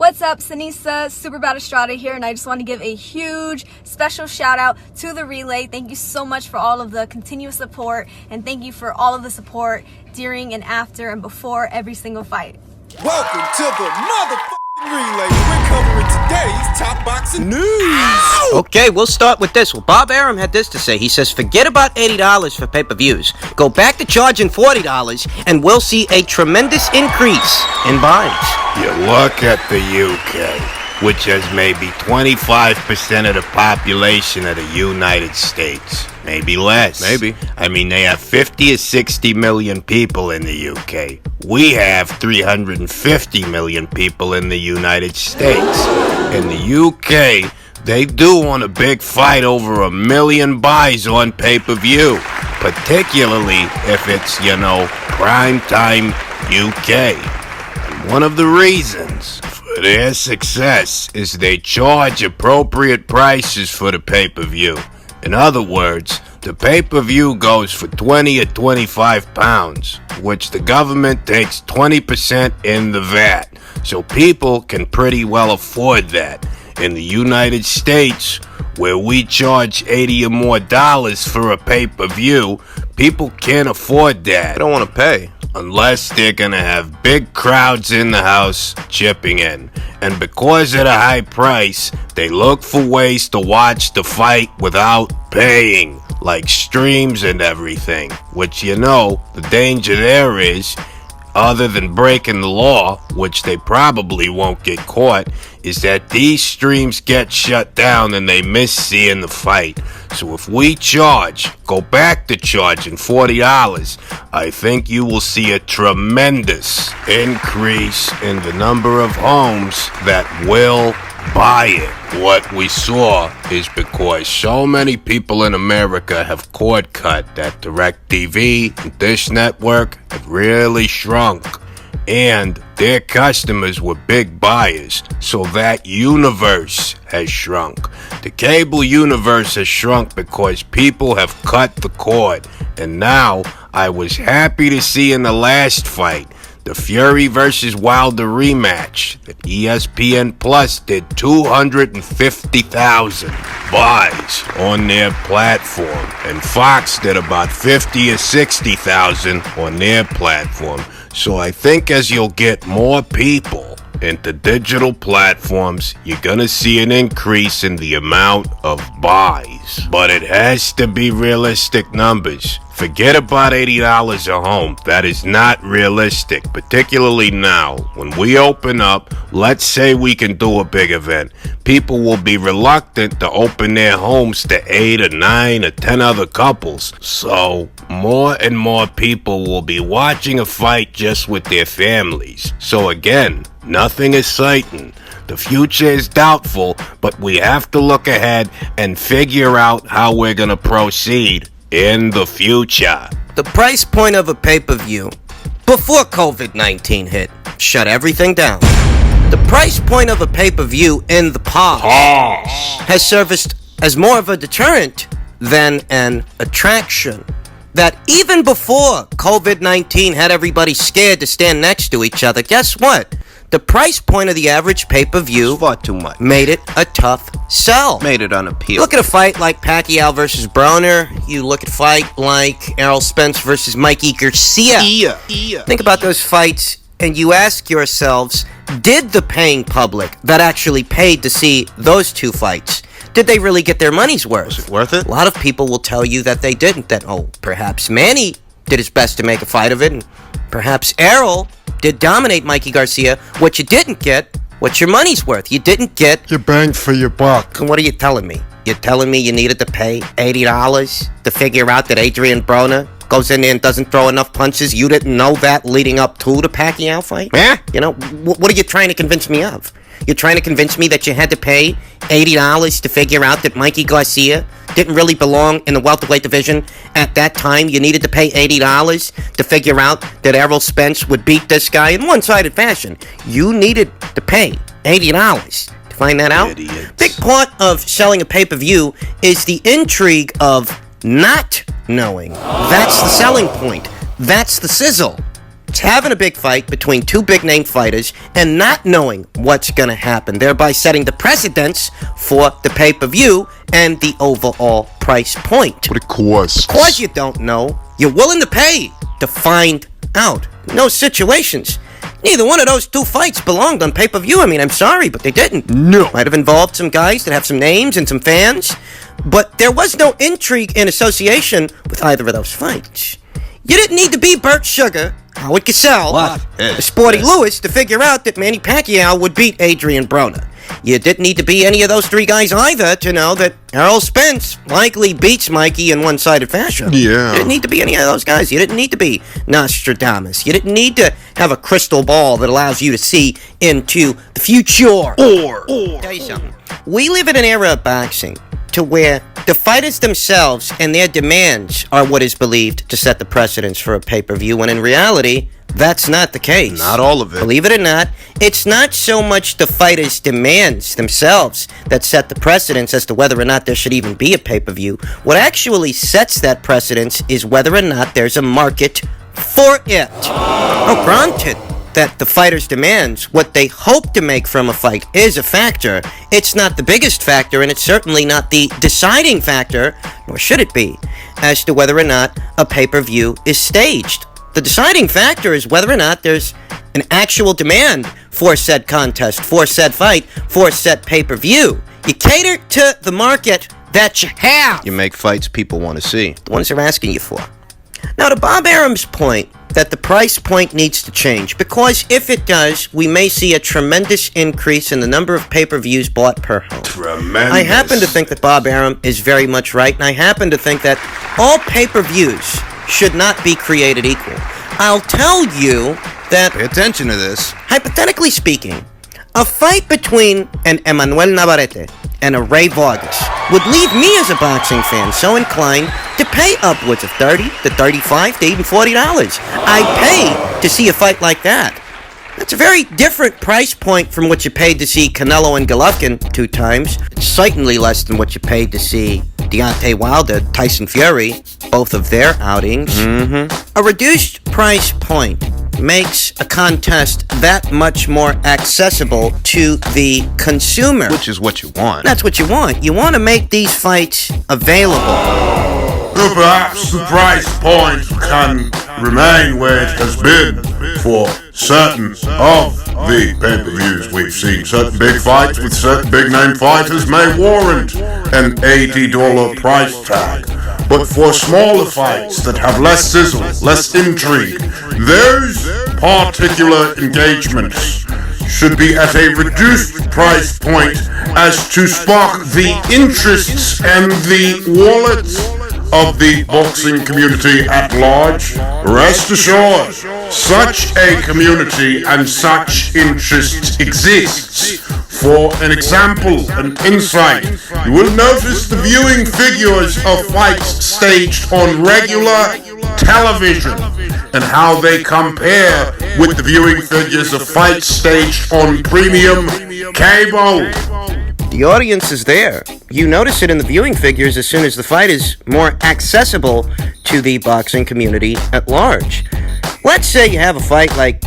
What's up, Sinisa, Superbad Estrada here, and I just want to give a huge special shout out to the Relay. Thank you so much for all of the continuous support, and thank you for all of the support during and after and before every single fight. Welcome to the motherfucking Relay. We're covering today's top boxing news. Ow! Okay, we'll start with this. Well, Bob Arum had this to say. He says, forget about $80 for pay-per-views. Go back to charging $40 and we'll see a tremendous increase in buys. You look at the UK, which has maybe 25% of the population of the United States. Maybe less. Maybe. I mean, they have 50 or 60 million people in the UK. We have 350 million people in the United States. In the UK, they do want a big fight over 1 million buys on pay-per-view. Particularly if it's, primetime UK. And one of the reasons for their success is they charge appropriate prices for the pay-per-view. In other words, the pay-per-view goes for 20 or 25 pounds, which the government takes 20% in the VAT. So people can pretty well afford that. In the United States, where we charge $80 or more for a pay-per-view, people can't afford that. They don't want to pay. Unless they're gonna have big crowds in the house chipping in. And because of the high price, they look for ways to watch the fight without paying, like streams and everything. Which the danger there is, other than breaking the law, which they probably won't get caught, is that these streams get shut down and they miss seeing the fight. So if we go back to charging $40, I think you will see a tremendous increase in the number of homes that will buy it. What we saw is because so many people in America have cord cut that DirecTV and Dish Network have really shrunk. And their customers were big buyers, so that universe has shrunk. The cable universe has shrunk because people have cut the cord. And now, I was happy to see in the last fight, the Fury versus Wilder rematch, that ESPN Plus did 250,000 buys on their platform, and Fox did about 50 or 60,000 on their platform. So I think as you'll get more people into digital platforms, you're gonna see an increase in the amount of buys. But it has to be realistic numbers. Forget about $80 a home. That is not realistic, particularly now. When we open up, let's say we can do a big event. People will be reluctant to open their homes to 8 or 9 or 10 other couples. So more and more people will be watching a fight just with their families. So again, nothing is certain. The future is doubtful, but we have to look ahead and figure out how we're gonna proceed in the future. The price point of a pay-per-view before COVID-19 hit shut everything down. The price point of a pay-per-view in the past has serviced as more of a deterrent than an attraction. That even before COVID-19 had everybody scared to stand next to each other, guess what? The price point of the average pay-per-view far too much. Made it a tough sell. Made it unappealing. Look at a fight like Pacquiao versus Broner. You look at a fight like Errol Spence versus Mikey Garcia. Think about those fights and you ask yourselves, did the paying public that actually paid to see those two fights, did they really get their money's worth? Was it worth it? A lot of people will tell you that they didn't. That, perhaps Manny did his best to make a fight of it, and perhaps Errol did dominate Mikey Garcia. What you didn't get, what's your money's worth? You didn't get your bang for your buck. And what are you telling me? You're telling me you needed to pay $80 to figure out that Adrian Broner goes in there and doesn't throw enough punches? You didn't know that leading up to the Pacquiao fight? Yeah. What are you trying to convince me of? You're trying to convince me that you had to pay $80 to figure out that Mikey Garcia didn't really belong in the welterweight division at that time? You needed to pay $80 to figure out that Errol Spence would beat this guy in one-sided fashion. You needed to pay $80 to find that out? Idiots. Big part of selling a pay-per-view is the intrigue of not knowing. That's the selling point. That's the sizzle. It's having a big fight between two big-name fighters and not knowing what's going to happen, thereby setting the precedence for the pay-per-view and the overall price point. What it costs. Because you don't know, you're willing to pay to find out. In those situations, neither one of those two fights belonged on pay-per-view. I mean, I'm sorry, but they didn't. No. Might have involved some guys that have some names and some fans, but there was no intrigue in association with either of those fights. You didn't need to be Burt Sugar, Howard Cosell, or Sporty Lewis to figure out that Manny Pacquiao would beat Adrian Broner. You didn't need to be any of those three guys either to know that Errol Spence likely beats Mikey in one-sided fashion. Yeah. You didn't need to be any of those guys. You didn't need to be Nostradamus. You didn't need to have a crystal ball that allows you to see into the future. Or. Tell you something. We live in an era of boxing to where the fighters themselves and their demands are what is believed to set the precedence for a pay-per-view, when in reality, that's not the case. Not all of it. Believe it or not, it's not so much the fighters' demands themselves that set the precedence as to whether or not there should even be a pay-per-view. What actually sets that precedence is whether or not there's a market for it. Now, granted that the fighters' demands, what they hope to make from a fight, is a factor. It's not the biggest factor, and it's certainly not the deciding factor, nor should it be, as to whether or not a pay-per-view is staged. The deciding factor is whether or not there's an actual demand for said contest, for said fight, for said pay-per-view. You cater to the market that you have. You make fights people want to see. The ones they're asking you for. Now, to Bob Arum's point, that the price point needs to change, because if it does, we may see a tremendous increase in the number of pay-per-views bought per home. Tremendous. I happen to think that Bob Arum is very much right, and I happen to think that all pay-per-views should not be created equal. I'll tell you that, Pay attention to this. hypothetically speaking, a fight between an Emmanuel Navarrete and a Ray Vargas would leave me as a boxing fan so inclined to pay upwards of $30 to $35 to even $40. I pay to see a fight like that. That's a very different price point from what you paid to see Canelo and Golovkin 2 times. It's certainly less than what you paid to see Deontay Wilder, Tyson Fury, both of their outings. A reduced price point makes a contest that much more accessible to the consumer. Which is what you want. That's what you want. You want to make these fights available. Perhaps the price point can remain where it has been for certain of the pay-per-views we've seen. Certain big fights with certain big-name fighters may warrant an $80 price tag. But for smaller fights that have less sizzle, less intrigue, those particular engagements should be at a reduced price point as to spark the interests and the wallets of the boxing community at large. Rest assured, such a community and such interest exists. For an example, an insight, you will notice the viewing figures of fights staged on regular television and how they compare with the viewing figures of fights staged on premium cable. The audience is there. You notice it in the viewing figures as soon as the fight is more accessible to the boxing community at large. Let's say you have a fight like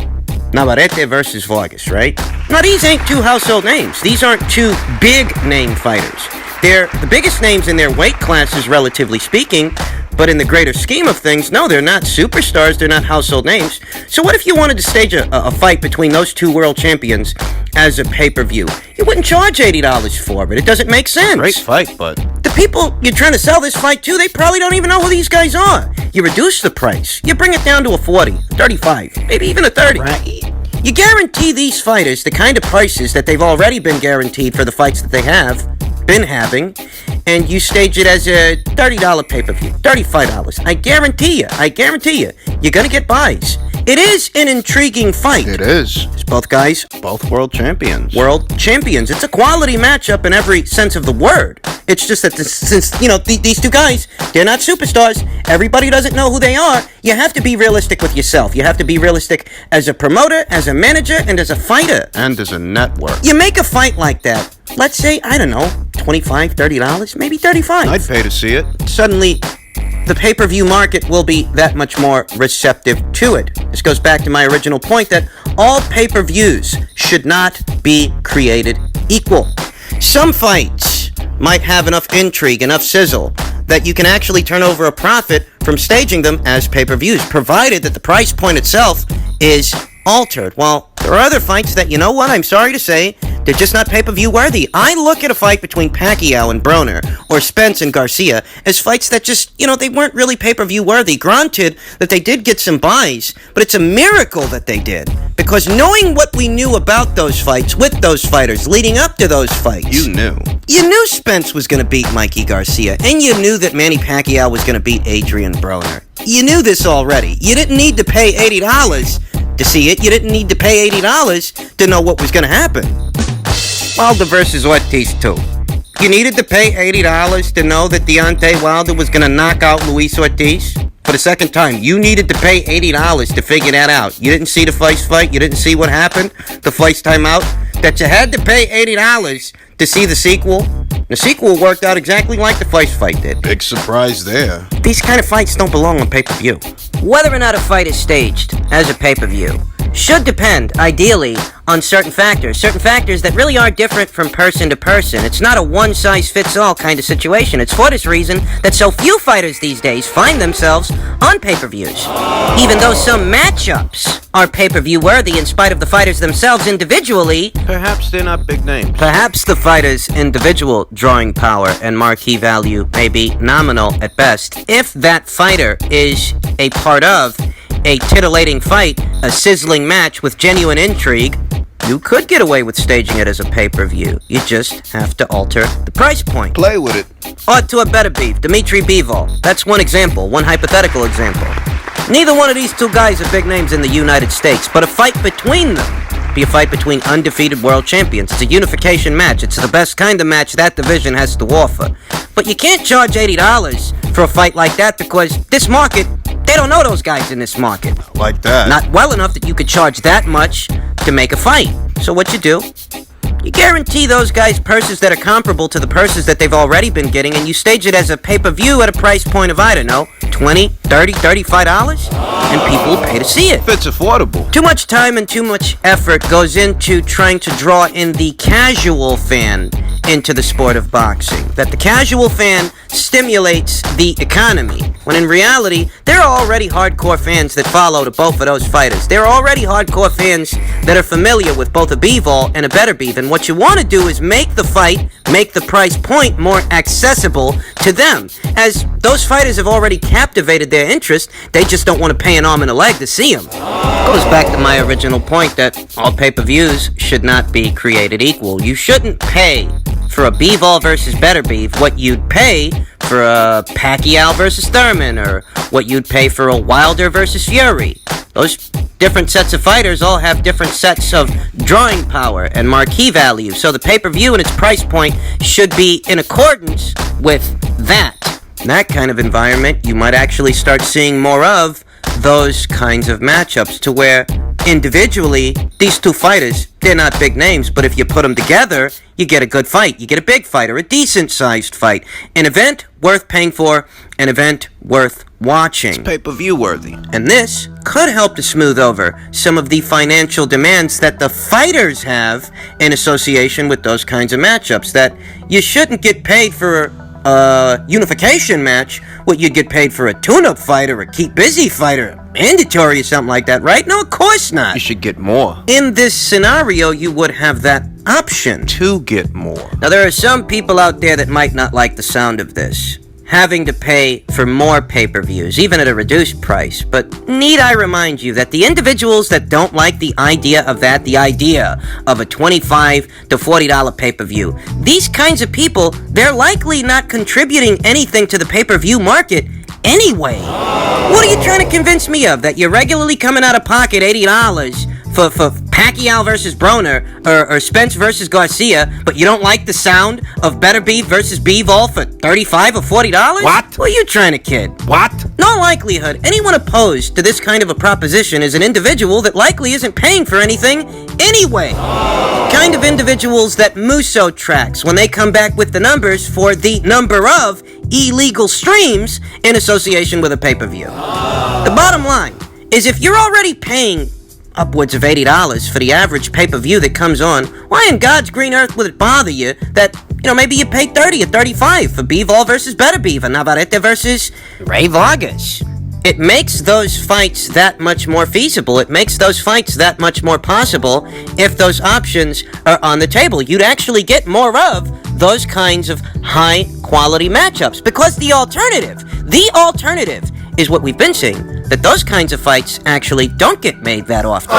Navarrete versus Vargas, right? Now, these ain't two household names. These aren't two big-name fighters. They're the biggest names in their weight classes, relatively speaking, but in the greater scheme of things, no, they're not superstars, they're not household names. So what if you wanted to stage a fight between those two world champions as a pay-per-view? You wouldn't charge $80 for it. It doesn't make sense. Great fight, but The people you're trying to sell this fight to, they probably don't even know who these guys are. You reduce the price. You bring it down to a 40, 35, maybe even a 30. You guarantee these fighters the kind of prices that they've already been guaranteed for the fights that they have been having, and you stage it as a $30 pay-per-view, $35. I guarantee you, you're gonna get buys. It is an intriguing fight. it is. It's both guys, Both world champions. world champions. It's a quality matchup in every sense of the word. It's just that since these two guys, they're not superstars. Everybody doesn't know who they are. You have to be realistic with yourself. You have to be realistic as a promoter, as a manager, and as a fighter. And as a network. You make a fight like that, let's say, I don't know, $25, $30, maybe $35. I'd pay to see it. Suddenly, the pay-per-view market will be that much more receptive to it. This goes back to my original point that all pay-per-views should not be created equal. Some fights might have enough intrigue, enough sizzle, that you can actually turn over a profit from staging them as pay-per-views, provided that the price point itself is altered. Well, there are other fights that, you know what, I'm sorry to say, they're just not pay-per-view worthy. I look at a fight between Pacquiao and Broner, or Spence and Garcia, as fights that just, they weren't really pay-per-view worthy. Granted that they did get some buys, but it's a miracle that they did. Because knowing what we knew about those fights, with those fighters, leading up to those fights... You knew. You knew Spence was going to beat Mikey Garcia, and you knew that Manny Pacquiao was going to beat Adrian Broner. You knew this already. You didn't need to pay $80 to see it. You didn't need to pay $80 to know what was going to happen. Wilder versus Ortiz, too. You needed to pay $80 to know that Deontay Wilder was going to knock out Luis Ortiz? For the second time, you needed to pay $80 to figure that out. You didn't see the first fight? You didn't see what happened the first time out? That you had to pay $80 to see the sequel? The sequel worked out exactly like the first fight did. Big surprise there. These kind of fights don't belong on pay-per-view. Whether or not a fight is staged as a pay-per-view should depend, ideally, on certain factors that really are different from person to person. It's not a one-size-fits-all kind of situation. It's for this reason that so few fighters these days find themselves on pay-per-views. Even though some matchups are pay-per-view worthy in spite of the fighters themselves individually, Perhaps they're not big names. perhaps the fighters' individual drawing power and marquee value may be nominal at best. If that fighter is a part of a titillating fight, a sizzling match with genuine intrigue, you could get away with staging it as a pay-per-view. You just have to alter the price point. Play with it. Or to a better beef, Dmitry Bivol. That's one example, one hypothetical example. Neither one of these two guys are big names in the United States, but a fight between them be a fight between undefeated world champions. It's a unification match. It's the best kind of match that division has to offer. But you can't charge $80 for a fight like that because this market, they don't know those guys in this market. Like that. Not well enough that you could charge that much to make a fight. So what you do, you guarantee those guys purses that are comparable to the purses that they've already been getting, and you stage it as a pay-per-view at a price point of, I don't know, $20, $30, $35, and people will pay to see it. If it's affordable. Too much time and too much effort goes into trying to draw in the casual fan into the sport of boxing. That the casual fan stimulates the economy, when in reality, there are already hardcore fans that follow to both of those fighters. There are already hardcore fans that are familiar with both a Bivol and a Better Beef, and what you want to do is make the fight, make the price point more accessible to them. As those fighters have already captivated their interest, they just don't want to pay an arm and a leg to see them. Goes back to my original point that all pay-per-views should not be created equal. You shouldn't pay for a Bivol versus Better Beef what you'd pay for a Pacquiao versus Thurman, or what you'd pay for a Wilder versus Fury. Those different sets of fighters all have different sets of drawing power and marquee value, so the pay-per-view and its price point should be in accordance with that. In that kind of environment, you might actually start seeing more of those kinds of matchups, to where individually, these two fighters, they're not big names, but if you put them together, you get a good fight. You get a big fight, or a decent-sized fight. An event worth paying for, an event worth watching. Pay-per-view worthy. And this could help to smooth over some of the financial demands that the fighters have in association with those kinds of matchups. That you shouldn't get paid for a unification match what you'd get paid for a tune-up fight or a keep busy fight or mandatory or something like that, right? No, of course not. You should get more. In this scenario, you would have that option. To get more. Now, there are some people out there that might not like the sound of this, having to pay for more pay-per-views, even at a reduced price. But need I remind you that the individuals that don't like the idea of that, the idea of a $25 to $40 pay-per-view, these kinds of people, they're likely not contributing anything to the pay-per-view market anyway. What are you trying to convince me of? That you're regularly coming out of pocket $80 for Pacquiao versus Broner, or Spence versus Garcia, but you don't like the sound of Better Beef versus Bivol for $35 or $40? What? Who are you trying to kid? What? No likelihood anyone opposed to this kind of a proposition is an individual that likely isn't paying for anything anyway. Kind of individuals that Musso tracks when they come back with the numbers for the number of illegal streams in association with a pay-per-view. The bottom line is if you're already paying upwards of $80 for the average pay-per-view that comes on, why in God's green earth would it bother you that, maybe you pay $30 or $35 for Bivol versus Better Beaver, Navarrete versus Ray Vargas? It makes those fights that much more feasible. It makes those fights that much more possible if those options are on the table. You'd actually get more of those kinds of high-quality matchups because the alternative is what we've been seeing, that those kinds of fights actually don't get made that often.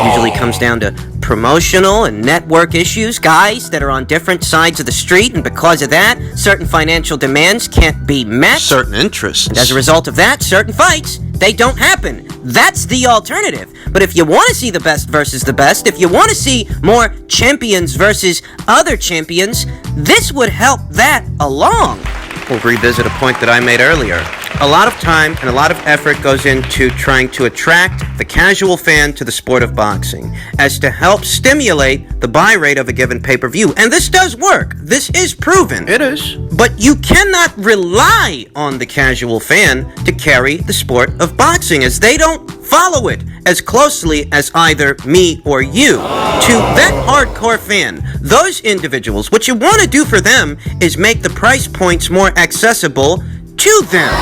Usually comes down to promotional and network issues, guys that are on different sides of the street, and because of that, certain financial demands can't be met. Certain interests. And as a result of that, certain fights, they don't happen. That's the alternative. But if you want to see the best versus the best, if you want to see more champions versus other champions, this would help that along. We'll revisit a point that I made earlier. A lot of time and a lot of effort goes into trying to attract the casual fan to the sport of boxing as to help stimulate the buy rate of a given pay-per-view. And this does work. This is proven. It is. But you cannot rely on the casual fan to carry the sport of boxing, as they don't follow it as closely as either me or you. To that hardcore fan, those individuals, what you want to do for them is make the price points more accessible to them.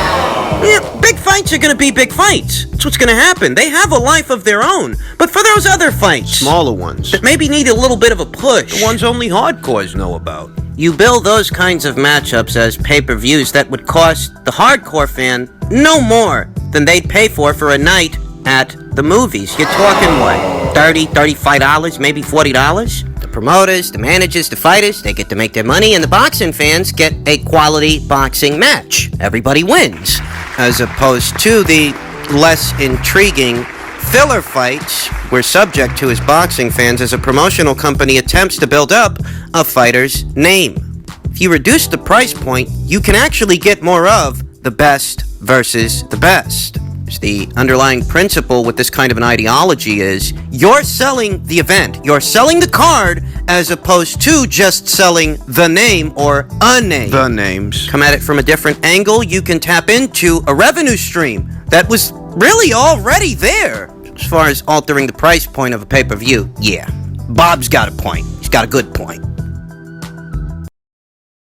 Yeah, big fights are going to be big fights. That's what's going to happen. They have a life of their own. But for those other fights, Smaller ones. that maybe need a little bit of a push, The ones only hardcores know about. you build those kinds of matchups as pay-per-views that would cost the hardcore fan no more than they'd pay for a night at the movies. You're talking, what, $30, $35, maybe $40? The promoters, the managers, the fighters, they get to make their money, and the boxing fans get a quality boxing match. Everybody wins. As opposed to the less intriguing filler fights we're subject to as boxing fans as a promotional company attempts to build up a fighter's name. If you reduce the price point, you can actually get more of the best versus the best. The underlying principle with this kind of an ideology is you're selling the event, you're selling the card, as opposed to just selling the name or a name. The names. Come at it from a different angle, you can tap into a revenue stream that was really already there. As far as altering the price point of a pay-per-view, yeah, Bob's got a point. He's got a good point.